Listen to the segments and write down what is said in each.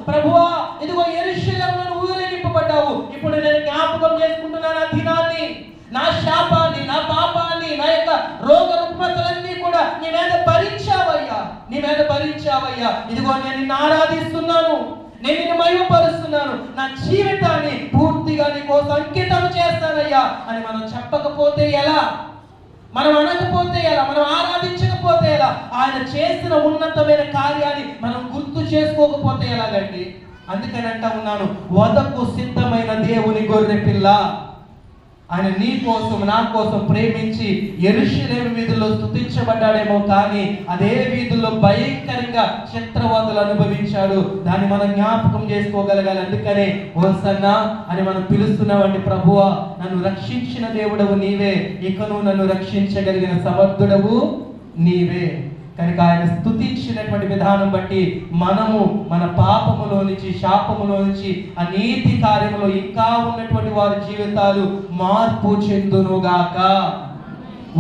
ప్రభువా ఇదిగో యెరూషలేములో ఊరేగింపబడ్డావు, ఇప్పుడు నేను జ్ఞాపకం చేసుకుంటున్నాను ఆ దినాన్ని, నా శాపాన్ని, నా పాపాన్ని, నా యొక్క రోగ రుగ్మతలన్నీ కూడా నీ మీద భరించావయ్యా, నీ మీద భరించావయ్యా. ఇదిగో నేను నిన్ను ఆరాధిస్తున్నాను, నేను నిన్ను మహిమపరుస్తున్నాను, నా జీవితాన్ని పూర్తిగా నీ కోసం అంకితం చేస్తానయ్యా అని మనం చెప్పకపోతే ఎలా? మనం అనకపోతే ఎలా? మనం ఆరాధించకపోతే ఎలా? ఆయన చేసిన ఉన్నతమైన కార్యాన్ని మనం గుర్తు చేసుకోకపోతే ఎలాగండి? అందుకని అంటా ఉన్నాను, వధకు సిద్ధమైన దేవుని గొర్రె పిల్ల ఆయన నీ కోసం నా కోసం ప్రేమించి యెరూషలేము వీధుల్లో స్తుతించబడ్డాడేమో, కానీ అదే వీధుల్లో భయంకరంగా చిత్రవదలు అనుభవించాడు. దాన్ని మనం జ్ఞాపకం చేసుకోగలగాలి. అందుకనే హోసన్నా అని మనం పిలుస్తున్నామండి. ప్రభువా నన్ను రక్షించిన దేవుడవు నీవే, ఇక నువ్వు నన్ను రక్షించగలిగిన సమర్థుడవు నీవే. కనుక ఆయన స్తుతించినటువంటి విధానం బట్టి మనము మన పాపములో నుంచి, శాపములో నుంచి, అనీతి కార్యములో ఇంకా ఉన్నటువంటి వారి జీవితాలు మార్పు చెందునుగాక.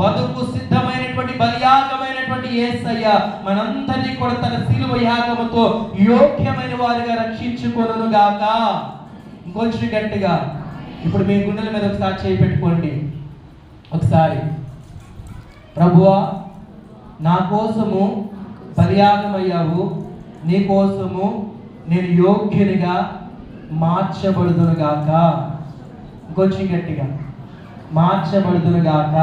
వధుకు సిద్ధమైనటువంటి బలియాగమైనటువంటి యేసయ్య మనందరినీ కూడా తన శిలువ యాగముతో యోగ్యమైన వారిగా రక్షించుకొనుగాక. ఇంకొంచెం గట్టిగా ఇప్పుడు మీ గుండెల మీద ఒకసారి చేయి పెట్టుకోండి. ఒకసారి ప్రభువా నా కోసము బలియాగమయ్యావు, నీ కోసము నేను యోగ్యునిగా మార్చబడుదునుగాక. ఇంకొంచెం గట్టిగా మార్చబడుదునుగాక.